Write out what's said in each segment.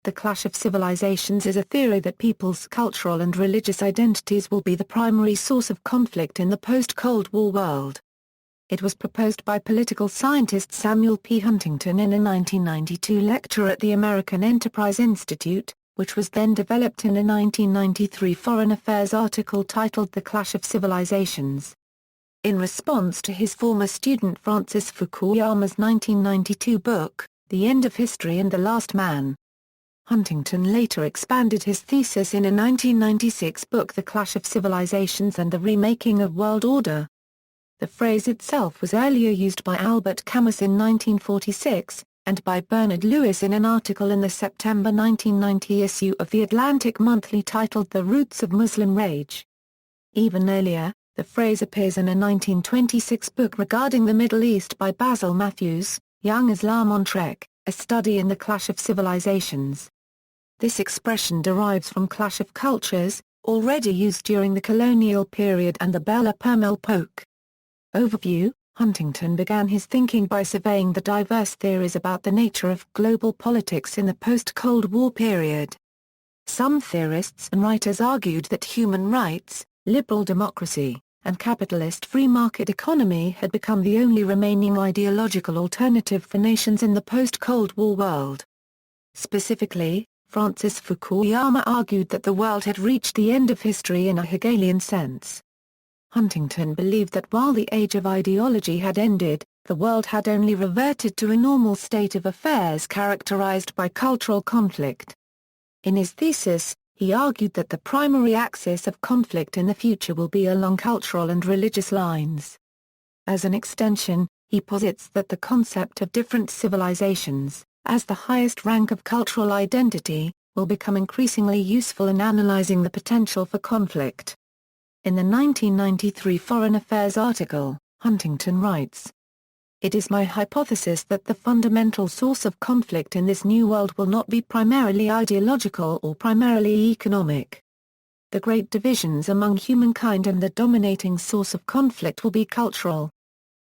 The clash of civilizations is a theory that people's cultural and religious identities will be the primary source of conflict in the post-Cold War world. It was proposed by political scientist Samuel P. Huntington in a 1992 lecture at the American Enterprise Institute, which was then developed in a 1993 Foreign Affairs article titled The Clash of Civilizations. In response to his former student Francis Fukuyama's 1992 book, The End of History and the Last Man, Huntington later expanded his thesis in a 1996 book The Clash of Civilizations and the Remaking of World Order. The phrase itself was earlier used by Albert Camus in 1946, and by Bernard Lewis in an article in the September 1990 issue of The Atlantic Monthly titled The Roots of Muslim Rage. Even earlier, the phrase appears in a 1926 book regarding the Middle East by Basil Mathews, Young Islam on Trek, a study in the clash of civilizations. This expression derives from clash of cultures, already used during the colonial period and the Belle Époque. Overview: Huntington began his thinking by surveying the diverse theories about the nature of global politics in the post-Cold War period. Some theorists and writers argued that human rights, liberal democracy, and capitalist free market economy had become the only remaining ideological alternative for nations in the post-Cold War world. Specifically, Francis Fukuyama argued that the world had reached the end of history in a Hegelian sense. Huntington believed that while the age of ideology had ended, the world had only reverted to a normal state of affairs characterized by cultural conflict. In his thesis, he argued that the primary axis of conflict in the future will be along cultural and religious lines. As an extension, he posits that the concept of different civilizations, as the highest rank of cultural identity, will become increasingly useful in analyzing the potential for conflict. In the 1993 Foreign Affairs article, Huntington writes, "It is my hypothesis that the fundamental source of conflict in this new world will not be primarily ideological or primarily economic. The great divisions among humankind and the dominating source of conflict will be cultural.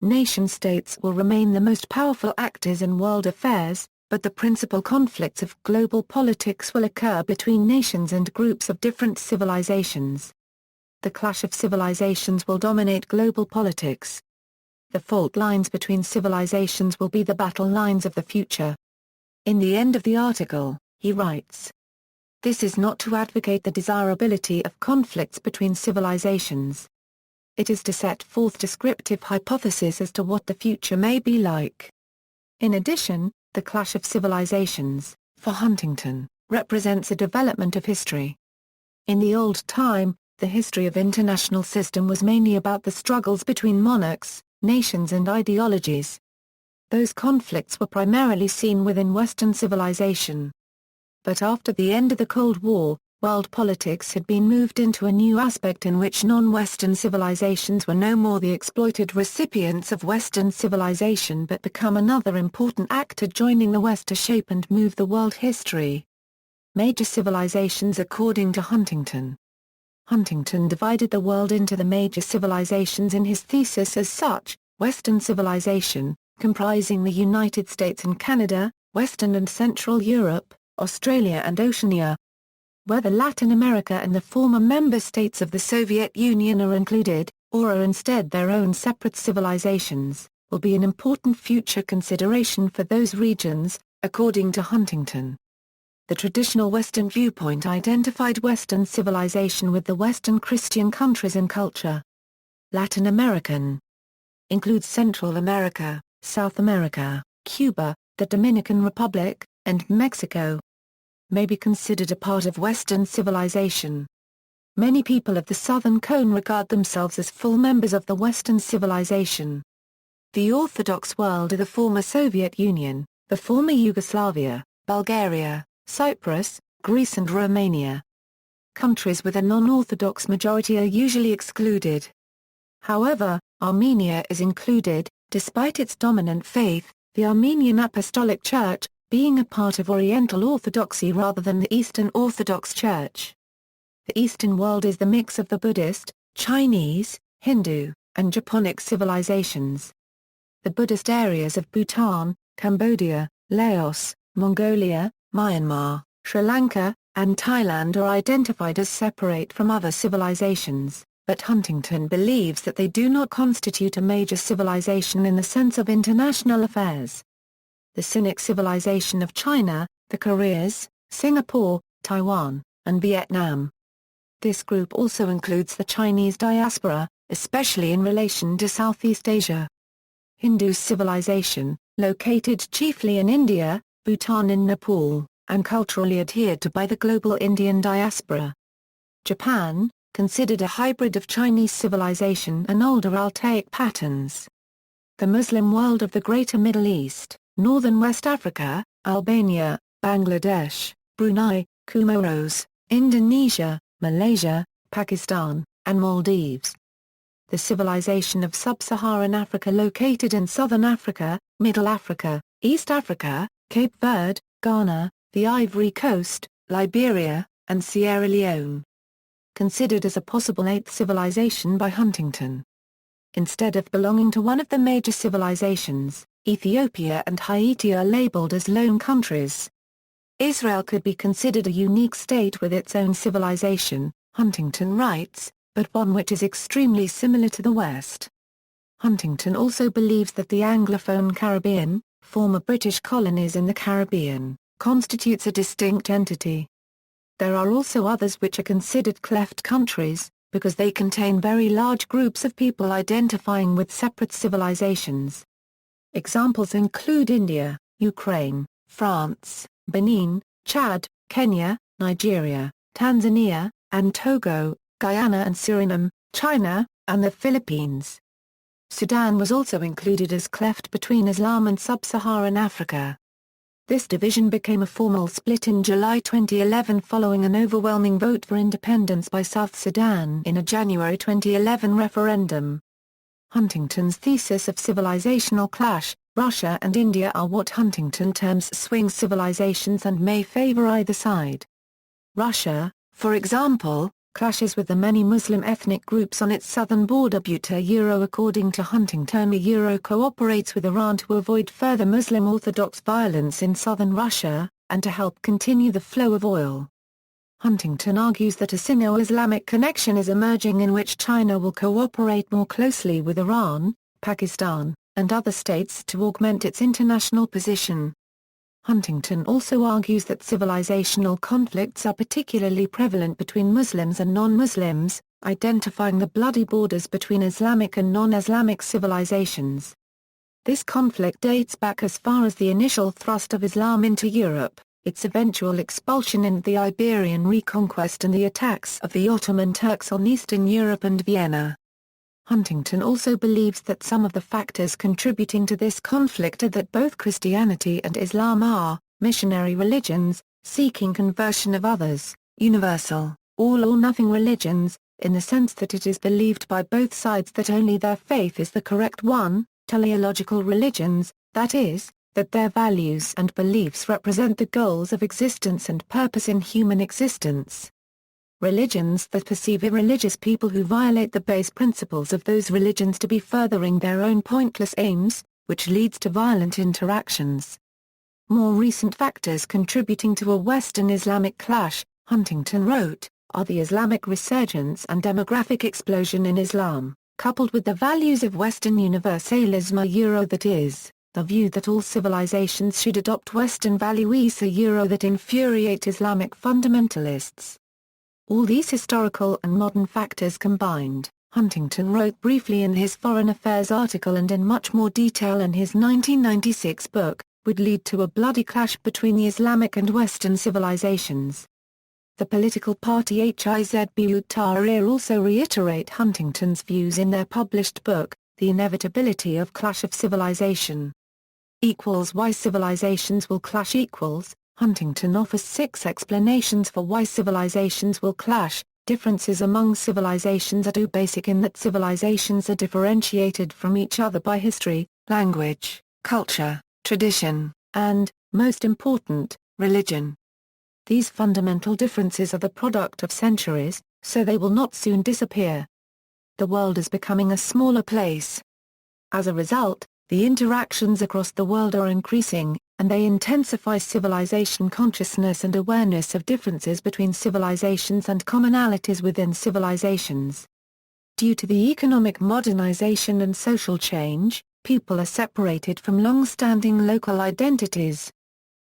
Nation-states will remain the most powerful actors in world affairs, but the principal conflicts of global politics will occur between nations and groups of different civilizations. The clash of civilizations will dominate global politics. The fault lines between civilizations will be the battle lines of the future." In the end of the article, he writes, "This is not to advocate the desirability of conflicts between civilizations. It is to set forth descriptive hypotheses as to what the future may be like." In addition, the clash of civilizations, for Huntington, represents a development of history. In the old time, the history of international system was mainly about the struggles between monarchs, nations and ideologies. Those conflicts were primarily seen within Western civilization. But after the end of the Cold War, world politics had been moved into a new aspect in which non-Western civilizations were no more the exploited recipients of Western civilization but become another important actor joining the West to shape and move the world history. Major civilizations according to Huntington. Huntington divided the world into the major civilizations in his thesis as such: Western civilization, comprising the United States and Canada, Western and Central Europe, Australia and Oceania. Whether Latin America and the former member states of the Soviet Union are included, or are instead their own separate civilizations, will be an important future consideration for those regions, according to Huntington. The traditional Western viewpoint identified Western civilization with the Western Christian countries and culture. Latin American includes Central America, South America, Cuba, the Dominican Republic, and Mexico. May be considered a part of Western civilization. Many people of the Southern Cone regard themselves as full members of the Western civilization. The Orthodox world are the former Soviet Union, the former Yugoslavia, Bulgaria, Cyprus, Greece and Romania. Countries with a non-Orthodox majority are usually excluded. However, Armenia is included, despite its dominant faith, the Armenian Apostolic Church, being a part of Oriental Orthodoxy rather than the Eastern Orthodox Church. The Eastern world is the mix of the Buddhist, Chinese, Hindu, and Japonic civilizations. The Buddhist areas of Bhutan, Cambodia, Laos, Mongolia, Myanmar, Sri Lanka, and Thailand are identified as separate from other civilizations, but Huntington believes that they do not constitute a major civilization in the sense of international affairs. The Sinic civilization of China, the Koreas, Singapore, Taiwan, and Vietnam. This group also includes the Chinese diaspora, especially in relation to Southeast Asia. Hindu civilization, located chiefly in India, Bhutan and Nepal, and culturally adhered to by the global Indian diaspora. Japan, considered a hybrid of Chinese civilization and older Altaic patterns. The Muslim world of the Greater Middle East, Northern West Africa, Albania, Bangladesh, Brunei, Comoros, Indonesia, Malaysia, Pakistan, and Maldives. The civilization of sub-Saharan Africa located in Southern Africa, Middle Africa, East Africa, Cape Verde, Ghana, the Ivory Coast, Liberia, and Sierra Leone. Considered as a possible eighth civilization by Huntington. Instead of belonging to one of the major civilizations, Ethiopia and Haiti are labeled as lone countries. Israel could be considered a unique state with its own civilization, Huntington writes, but one which is extremely similar to the West. Huntington also believes that the Anglophone Caribbean, former British colonies in the Caribbean, constitutes a distinct entity. There are also others which are considered cleft countries, because they contain very large groups of people identifying with separate civilizations. Examples include India, Ukraine, France, Benin, Chad, Kenya, Nigeria, Tanzania, and Togo, Guyana and Suriname, China, and the Philippines. Sudan was also included as cleft between Islam and sub-Saharan Africa. This division became a formal split in July 2011 following an overwhelming vote for independence by South Sudan in a January 2011 referendum. Huntington's thesis of civilizational clash, Russia and India are what Huntington terms swing civilizations and may favor either side. Russia, for example, clashes with the many Muslim ethnic groups on its southern border but according to Huntington cooperates with Iran to avoid further Muslim Orthodox violence in southern Russia, and to help continue the flow of oil. Huntington argues that a Sino-Islamic connection is emerging in which China will cooperate more closely with Iran, Pakistan, and other states to augment its international position. Huntington also argues that civilizational conflicts are particularly prevalent between Muslims and non-Muslims, identifying the bloody borders between Islamic and non-Islamic civilizations. This conflict dates back as far as the initial thrust of Islam into Europe, its eventual expulsion and the Iberian reconquest and the attacks of the Ottoman Turks on Eastern Europe and Vienna. Huntington also believes that some of the factors contributing to this conflict are that both Christianity and Islam are missionary religions, seeking conversion of others, universal, all or nothing religions, in the sense that it is believed by both sides that only their faith is the correct one, teleological religions, that is, that their values and beliefs represent the goals of existence and purpose in human existence. Religions that perceive irreligious people who violate the base principles of those religions to be furthering their own pointless aims, which leads to violent interactions. More recent factors contributing to a Western Islamic clash, Huntington wrote, are the Islamic resurgence and demographic explosion in Islam, coupled with the values of Western universalism that is, the view that all civilizations should adopt Western values that infuriate Islamic fundamentalists. All these historical and modern factors combined, Huntington wrote briefly in his Foreign Affairs article and in much more detail in his 1996 book, would lead to a bloody clash between the Islamic and Western civilizations. The political party Hizb ut-Tahrir also reiterate Huntington's views in their published book, The Inevitability of Clash of Civilization. Why civilizations will clash Huntington offers 6 explanations for why civilizations will clash. Differences among civilizations are too basic in that civilizations are differentiated from each other by history, language, culture, tradition, and, most important, religion. These fundamental differences are the product of centuries, so they will not soon disappear. The world is becoming a smaller place. As a result, the interactions across the world are increasing, and they intensify civilization consciousness and awareness of differences between civilizations and commonalities within civilizations. Due to the economic modernization and social change, people are separated from long-standing local identities.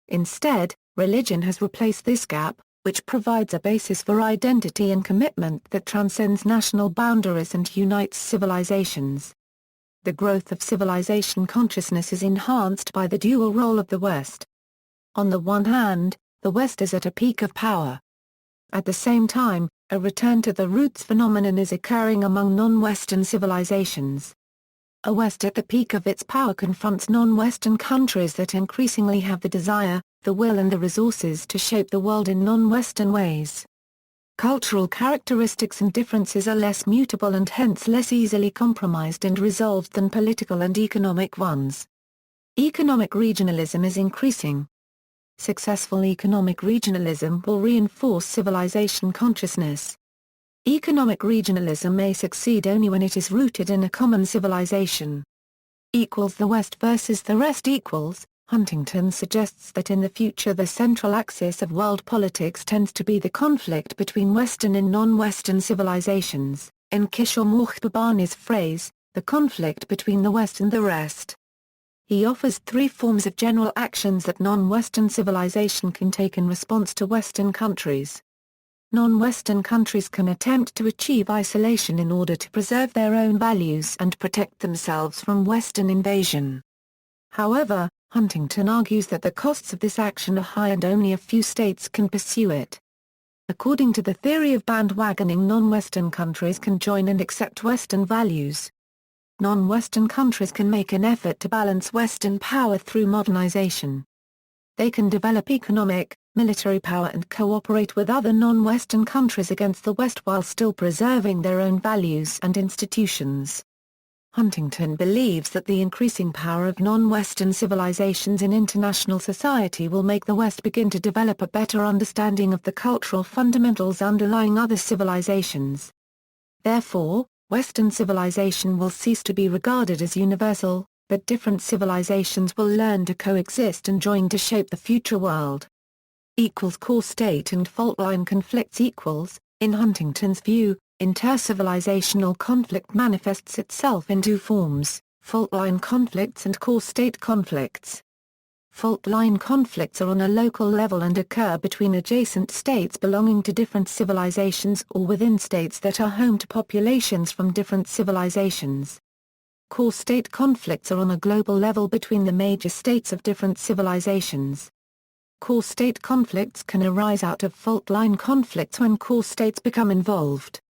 Instead, religion has replaced this gap, which provides a basis for identity and commitment that transcends national boundaries and unites civilizations. The growth of civilization consciousness is enhanced by the dual role of the West. On the one hand, the West is at a peak of power. At the same time, a return to the roots phenomenon is occurring among non-Western civilizations. A West at the peak of its power confronts non-Western countries that increasingly have the desire, the will and the resources to shape the world in non-Western ways. Cultural characteristics and differences are less mutable and hence less easily compromised and resolved than political and economic ones. Economic regionalism is increasing. Successful economic regionalism will reinforce civilization consciousness. Economic regionalism may succeed only when it is rooted in a common civilization. The West versus the rest equals. Huntington suggests that in the future the central axis of world politics tends to be the conflict between Western and non-Western civilizations, in Kishore Mahbubani's phrase, the conflict between the West and the rest. He offers three forms of general actions that non-Western civilization can take in response to Western countries. Non-Western countries can attempt to achieve isolation in order to preserve their own values and protect themselves from Western invasion. However, Huntington argues that the costs of this action are high and only a few states can pursue it. According to the theory of bandwagoning, non-Western countries can join and accept Western values. Non-Western countries can make an effort to balance Western power through modernization. They can develop economic, military power and cooperate with other non-Western countries against the West while still preserving their own values and institutions. Huntington believes that the increasing power of non-Western civilizations in international society will make the West begin to develop a better understanding of the cultural fundamentals underlying other civilizations. Therefore, Western civilization will cease to be regarded as universal, but different civilizations will learn to coexist and join to shape the future world. Core state and fault line conflicts. In Huntington's view, intercivilizational conflict manifests itself in two forms: fault line conflicts and core state conflicts. Fault line conflicts are on a local level and occur between adjacent states belonging to different civilizations or within states that are home to populations from different civilizations. Core state conflicts are on a global level between the major states of different civilizations. Core state conflicts can arise out of fault line conflicts when core states become involved.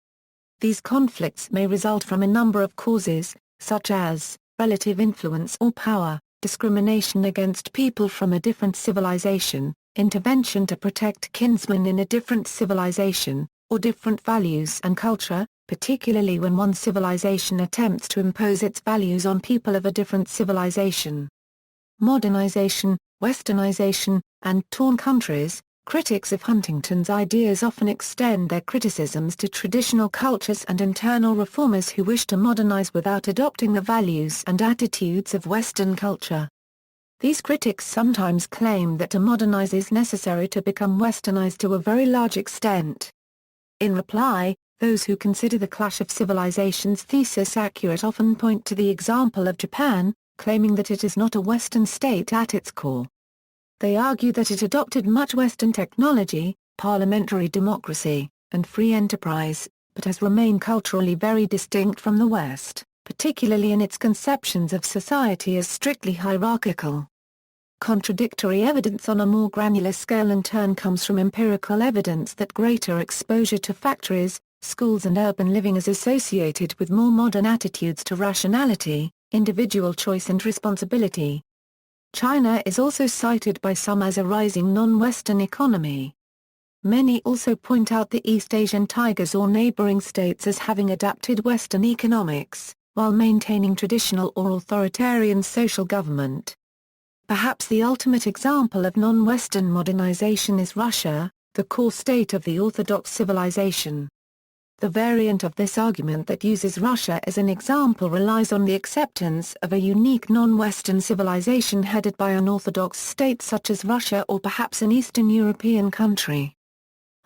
These conflicts may result from a number of causes, such as relative influence or power, discrimination against people from a different civilization, intervention to protect kinsmen in a different civilization, or different values and culture, particularly when one civilization attempts to impose its values on people of a different civilization. Modernization, Westernization, and torn countries. Critics of Huntington's ideas often extend their criticisms to traditional cultures and internal reformers who wish to modernize without adopting the values and attitudes of Western culture. These critics sometimes claim that to modernize is necessary to become Westernized to a very large extent. In reply, those who consider the clash of civilizations thesis accurate often point to the example of Japan, claiming that it is not a Western state at its core. They argue that it adopted much Western technology, parliamentary democracy, and free enterprise, but has remained culturally very distinct from the West, particularly in its conceptions of society as strictly hierarchical. Contradictory evidence on a more granular scale in turn comes from empirical evidence that greater exposure to factories, schools and urban living is associated with more modern attitudes to rationality, individual choice and responsibility. China is also cited by some as a rising non-Western economy. Many also point out the East Asian tigers or neighboring states as having adapted Western economics, while maintaining traditional or authoritarian social government. Perhaps the ultimate example of non-Western modernization is Russia, the core state of the Orthodox civilization. The variant of this argument that uses Russia as an example relies on the acceptance of a unique non-Western civilization headed by an orthodox state such as Russia or perhaps an Eastern European country.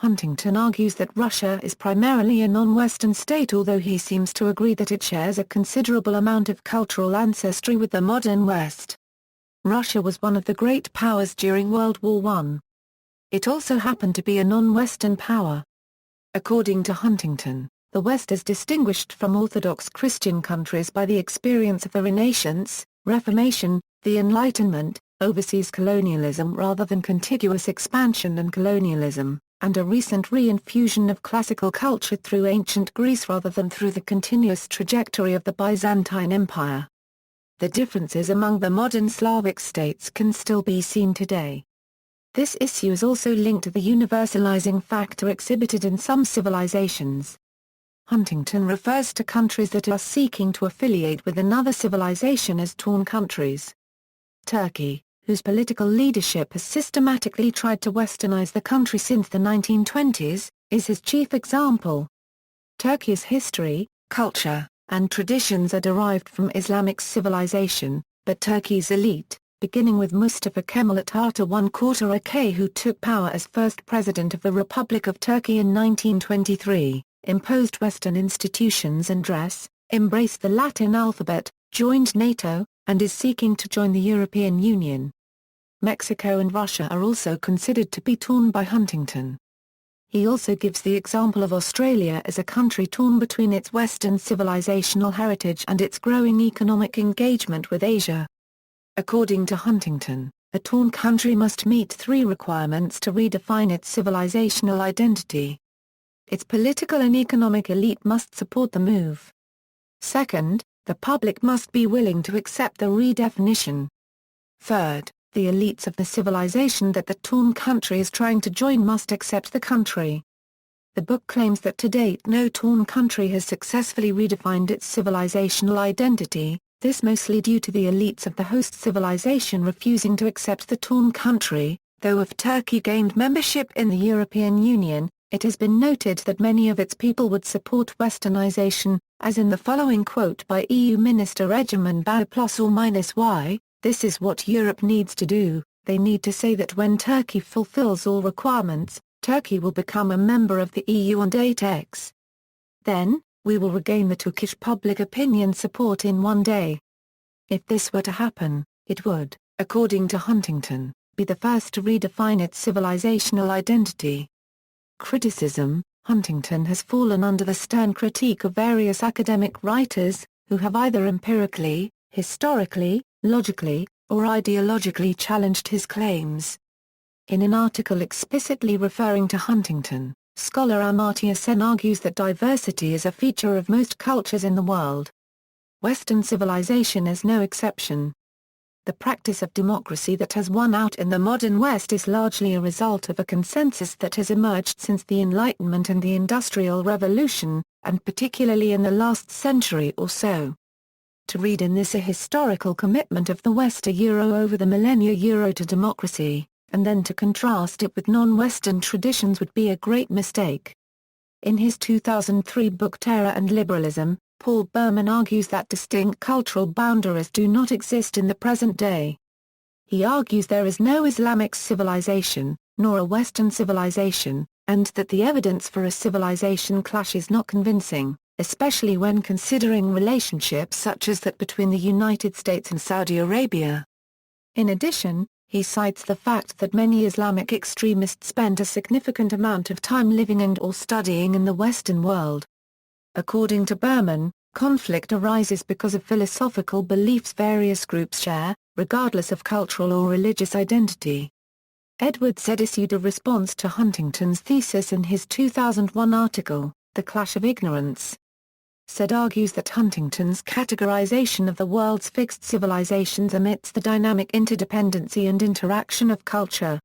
Huntington argues that Russia is primarily a non-Western state, although he seems to agree that it shares a considerable amount of cultural ancestry with the modern West. Russia was one of the great powers during World War I. It also happened to be a non-Western power. According to Huntington, the West is distinguished from Orthodox Christian countries by the experience of the Renaissance, Reformation, the Enlightenment, overseas colonialism rather than contiguous expansion and colonialism, and a recent reinfusion of classical culture through ancient Greece rather than through the continuous trajectory of the Byzantine Empire. The differences among the modern Slavic states can still be seen today. This issue is also linked to the universalizing factor exhibited in some civilizations. Huntington refers to countries that are seeking to affiliate with another civilization as torn countries. Turkey, whose political leadership has systematically tried to westernize the country since the 1920s, is his chief example. Turkey's history, culture, and traditions are derived from Islamic civilization, but Turkey's elite, beginning with Mustafa Kemal Atatürk who took power as first president of the Republic of Turkey in 1923, imposed Western institutions and dress, embraced the Latin alphabet, joined NATO, and is seeking to join the European Union. Mexico and Russia are also considered to be torn by Huntington. He also gives the example of Australia as a country torn between its Western civilizational heritage and its growing economic engagement with Asia. According to Huntington, a torn country must meet three requirements to redefine its civilizational identity. Its political and economic elite must support the move. Second, the public must be willing to accept the redefinition. Third, the elites of the civilization that the torn country is trying to join must accept the country. The book claims that to date no torn country has successfully redefined its civilizational identity, this mostly due to the elites of the host civilization refusing to accept the torn country, though if Turkey gained membership in the European Union, it has been noted that many of its people would support westernization, as in the following quote by EU Minister Egemen Bağ+/-Y, "This is what Europe needs to do, they need to say that when Turkey fulfills all requirements, Turkey will become a member of the EU on date X. Then, we will regain the Turkish public opinion support in one day." If this were to happen, it would, according to Huntington, be the first to redefine its civilizational identity. Criticism: Huntington has fallen under the stern critique of various academic writers, who have either empirically, historically, logically, or ideologically challenged his claims. In an article explicitly referring to Huntington, scholar Amartya Sen argues that diversity is a feature of most cultures in the world. Western civilization is no exception. The practice of democracy that has won out in the modern West is largely a result of a consensus that has emerged since the Enlightenment and the Industrial Revolution, and particularly in the last century or so. To read in this a historical commitment of the West over the millennia to democracy, and then to contrast it with non-Western traditions would be a great mistake. In his 2003 book Terror and Liberalism, Paul Berman argues that distinct cultural boundaries do not exist in the present day. He argues there is no Islamic civilization, nor a Western civilization, and that the evidence for a civilization clash is not convincing, especially when considering relationships such as that between the United States and Saudi Arabia. In addition, he cites the fact that many Islamic extremists spent a significant amount of time living and/or studying in the Western world. According to Berman, conflict arises because of philosophical beliefs various groups share, regardless of cultural or religious identity. Edward Said issued a response to Huntington's thesis in his 2001 article, The Clash of Ignorance. Said argues that Huntington's categorization of the world's fixed civilizations omits the dynamic interdependency and interaction of culture.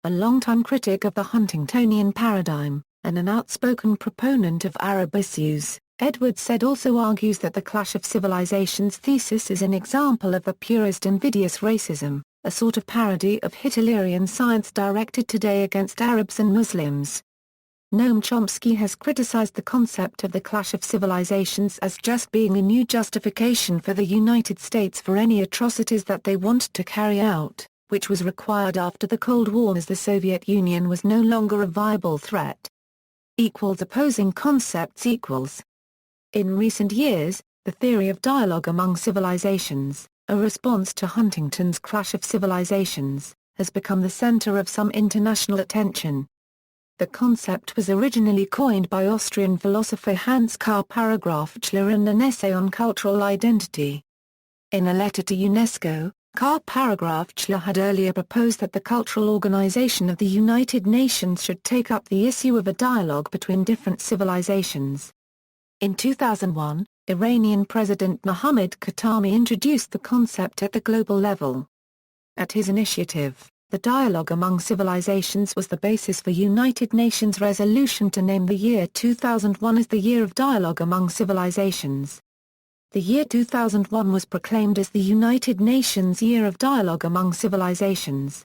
A longtime critic of the Huntingtonian paradigm, and an outspoken proponent of Arab issues, Edward Said also argues that the Clash of Civilizations thesis is an example of the purist invidious racism, a sort of parody of Hitlerian science directed today against Arabs and Muslims. Noam Chomsky has criticized the concept of the clash of civilizations as just being a new justification for the United States for any atrocities that they want to carry out, which was required after the Cold War as the Soviet Union was no longer a viable threat. Opposing concepts. In recent years, the theory of dialogue among civilizations, a response to Huntington's clash of civilizations, has become the center of some international attention. The concept was originally coined by Austrian philosopher Hans Karl-Paragraph-Chler in an essay on cultural identity. In a letter to UNESCO, Karl-Paragraph-Chler had earlier proposed that the Cultural Organization of the United Nations should take up the issue of a dialogue between different civilizations. In 2001, Iranian President Mohammad Khatami introduced the concept at the global level. At his initiative, the dialogue among civilizations was the basis for United Nations resolution to name the year 2001 as the Year of Dialogue Among Civilizations. The year 2001 was proclaimed as the United Nations Year of Dialogue Among Civilizations.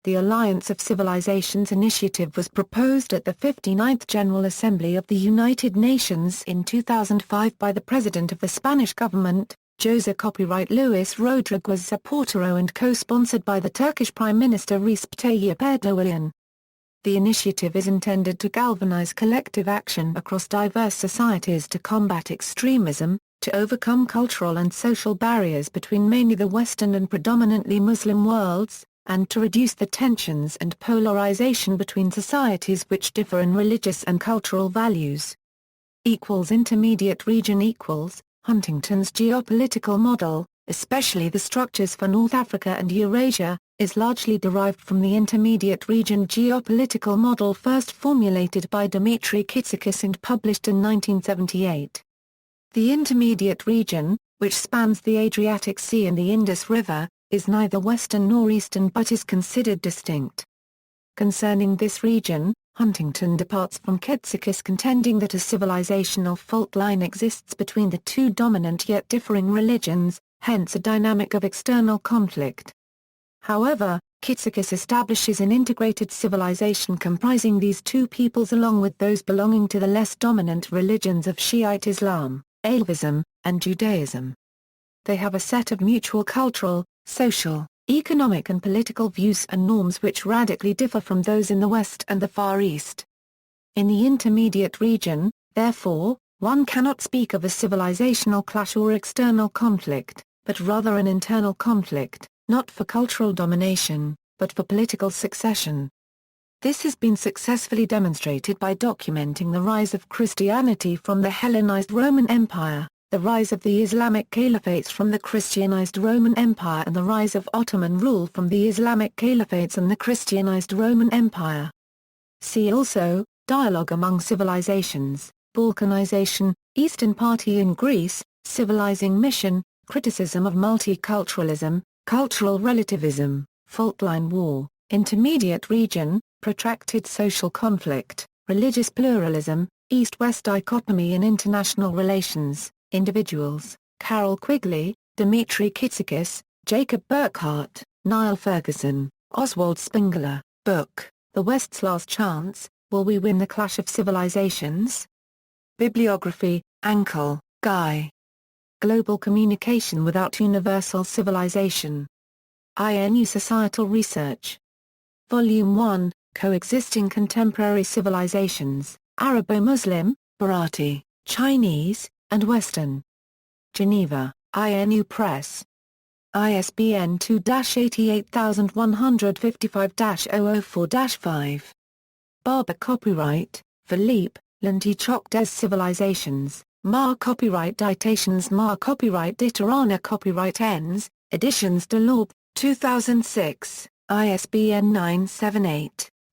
The Alliance of Civilizations initiative was proposed at the 59th General Assembly of the United Nations in 2005 by the President of the Spanish government, José Copyright Luis Rodriguez Zapatero, and co-sponsored by the Turkish Prime Minister Recep Tayyip Erdogan. The initiative is intended to galvanize collective action across diverse societies to combat extremism, to overcome cultural and social barriers between mainly the Western and predominantly Muslim worlds, and to reduce the tensions and polarization between societies which differ in religious and cultural values. Intermediate region. Huntington's geopolitical model, especially the structures for North Africa and Eurasia, is largely derived from the intermediate region geopolitical model first formulated by Dimitri Kitsikis and published in 1978. The intermediate region, which spans the Adriatic Sea and the Indus River, is neither Western nor Eastern but is considered distinct. Concerning this region, Huntington departs from Kitsikis, contending that a civilizational fault line exists between the two dominant yet differing religions, hence a dynamic of external conflict. However, Kitsikis establishes an integrated civilization comprising these two peoples along with those belonging to the less dominant religions of Shiite Islam, Alevism, and Judaism. They have a set of mutual cultural, social, economic and political views and norms which radically differ from those in the West and the Far East. In the intermediate region, therefore, one cannot speak of a civilizational clash or external conflict, but rather an internal conflict, not for cultural domination, but for political succession. This has been successfully demonstrated by documenting the rise of Christianity from the Hellenized Roman Empire, the rise of the Islamic caliphates from the Christianized Roman Empire, and the rise of Ottoman rule from the Islamic caliphates and the Christianized Roman Empire. See also, Dialogue Among Civilizations, Balkanization, Eastern Party in Greece, Civilizing Mission, Criticism of Multiculturalism, Cultural Relativism, Faultline War, Intermediate Region, Protracted Social Conflict, Religious Pluralism, East-West Dichotomy in International Relations, Individuals, Carol Quigley, Dimitri Kitsikis, Jacob Burckhardt, Niall Ferguson, Oswald Spengler, book, The West's Last Chance, Will We Win the Clash of Civilizations? Bibliography, Ankel, Guy. Global Communication Without Universal Civilization. INU Societal Research. Volume 1, Coexisting Contemporary Civilizations, Arabo-Muslim, Bharati, Chinese, and Western. Geneva, INU Press. ISBN 2-88155-004-5. Barber Copyright, Philippe, L'Antichoque des Civilisations, Mar Copyright Ditations Mar Copyright Ditarana Copyright Ens, Editions de l'Aube, 2006, ISBN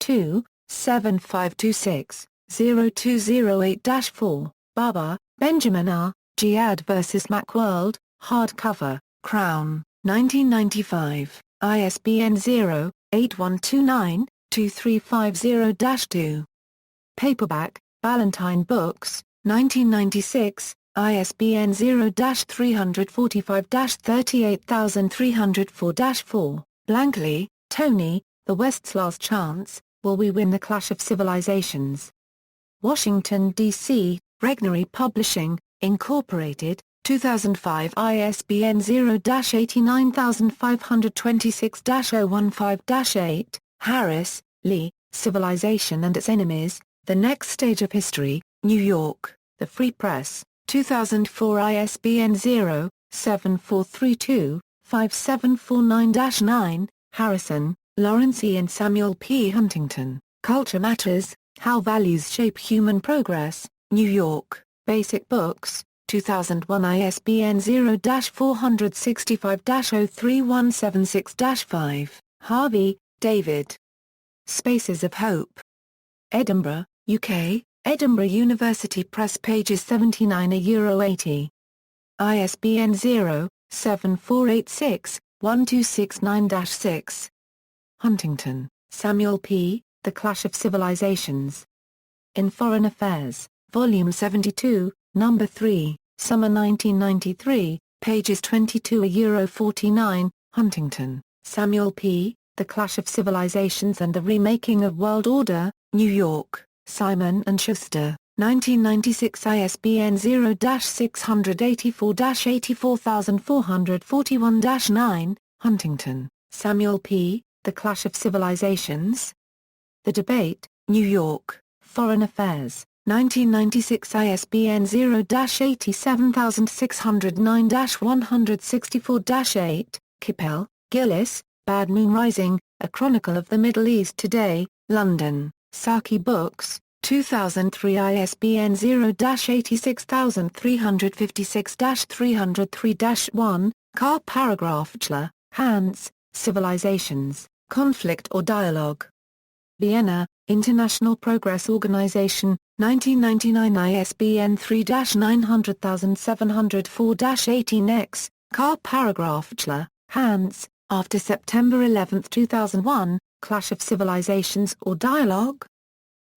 978-2-7526-0208-4, Barber, Benjamin R., Jihad vs. Macworld, hardcover, Crown, 1995, ISBN 0-8129-2350-2. Paperback, Ballantine Books, 1996, ISBN 0-345-38304-4. Blankley, Tony, The West's Last Chance, Will We Win the Clash of Civilizations? Washington, D.C., Regnery Publishing, Incorporated, 2005 ISBN 0-89526-015-8, Harris, Lee, Civilization and Its Enemies, The Next Stage of History, New York, The Free Press, 2004 ISBN 0-7432-5749-9, Harrison, Lawrence E. and Samuel P. Huntington, Culture Matters, How Values Shape Human Progress, New York, Basic Books, 2001 ISBN 0-465-03176-5, Harvey, David. Spaces of Hope. Edinburgh, UK, Edinburgh University Press pages 79-80. ISBN 0-7486-1269-6. Huntington, Samuel P., The Clash of Civilizations. In Foreign Affairs, Volume 72, No. 3, Summer 1993, pages 22-49, Huntington, Samuel P., The Clash of Civilizations and the Remaking of World Order, New York, Simon & Schuster, 1996 ISBN 0-684-84441-9, Huntington, Samuel P., The Clash of Civilizations. The Debate, New York, Foreign Affairs, 1996 ISBN 0-87609-164-8, Kippel, Gillis, Bad Moon Rising, A Chronicle of the Middle East Today, London, Saki Books, 2003 ISBN 0-86356-303-1, Karl Paragrafchler, Hans, Civilizations, Conflict or Dialogue. Vienna, International Progress Organization, 1999 ISBN 3-900704-18-X, Karl Paragrafchler, Hans, After September 11, 2001, Clash of Civilizations or Dialogue?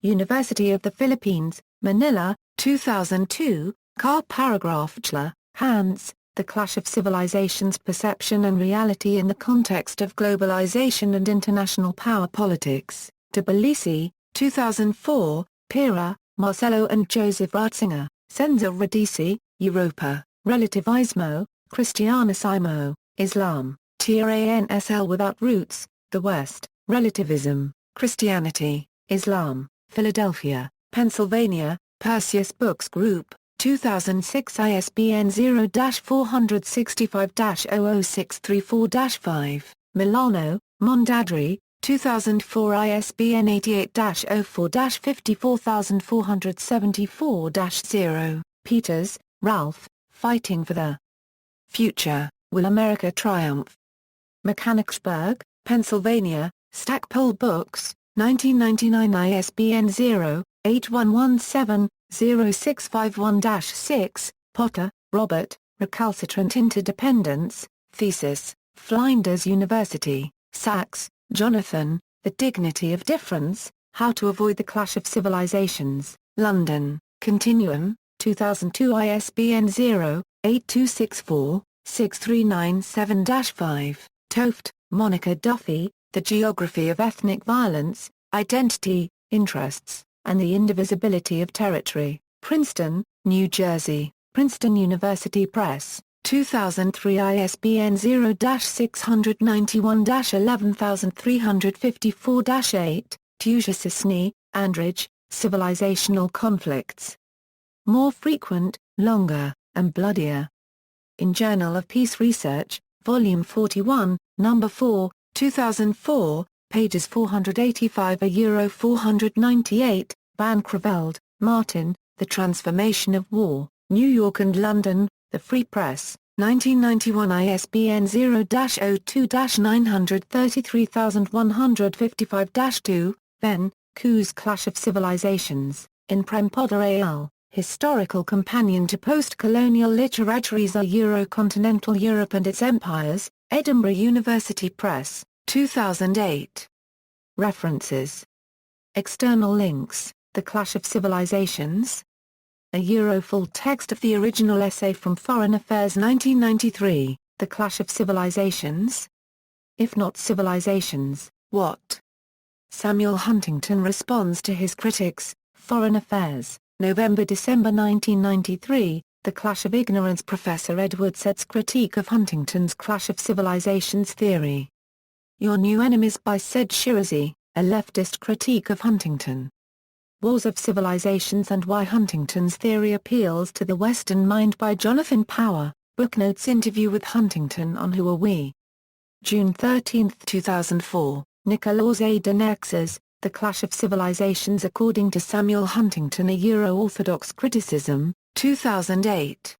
University of the Philippines, Manila, 2002, Karl Paragrafchler, Hans, The Clash of Civilizations Perception and Reality in the Context of Globalization and International Power Politics, Tbilisi, 2004, Pira, Marcello and Joseph Ratzinger, Senza Radici, Europa, Relativismo, Cristianismo, Islam, Transl Without Roots, The West, Relativism, Christianity, Islam, Philadelphia, Pennsylvania, Perseus Books Group, 2006 ISBN 0-465-00634-5, Milano, Mondadori, 2004 ISBN 88-04-54474-0, Peters, Ralph, Fighting for the Future, Will America Triumph? Mechanicsburg, Pennsylvania, Stackpole Books, 1999 ISBN 0-8117-0651-6, Potter, Robert, Recalcitrant Interdependence, Thesis, Flinders University, Sachs, Jonathan, The Dignity of Difference, How to Avoid the Clash of Civilizations, London, Continuum, 2002 ISBN 0-8264-6397-5, Toft, Monica Duffy, The Geography of Ethnic Violence, Identity, Interests, and the Indivisibility of Territory, Princeton, New Jersey, Princeton University Press, 2003 ISBN 0-691-11354-8, Tushasisny, Andrij, Civilizational Conflicts. More frequent, longer, and bloodier. In Journal of Peace Research, Volume 41, No. 4, 2004, pages 485-498, Van Creveld, Martin, The Transformation of War, New York and London, The Free Press, 1991 ISBN 0-02-933155-2, Venn, Cou's Clash of Civilizations, in Prem-Poddar al., Historical Companion to Post-Colonial Literatures of Euro-Continental Europe and Its Empires, Edinburgh University Press, 2008. References. External links, The Clash of Civilizations. A full text of the original essay from Foreign Affairs 1993, The Clash of Civilizations. If not civilizations, what? Samuel Huntington responds to his critics, Foreign Affairs, November-December 1993, The Clash of Ignorance. Professor Edward Said's Critique of Huntington's Clash of Civilizations Theory. Your New Enemies by Said Shirazi, a leftist critique of Huntington. Wars of Civilizations and Why Huntington's Theory Appeals to the Western Mind by Jonathan Power, Booknotes interview with Huntington on Who Are We? June 13, 2004, Nicolaus Aidenexes, The Clash of Civilizations according to Samuel Huntington. A Euro-Orthodox Criticism, 2008.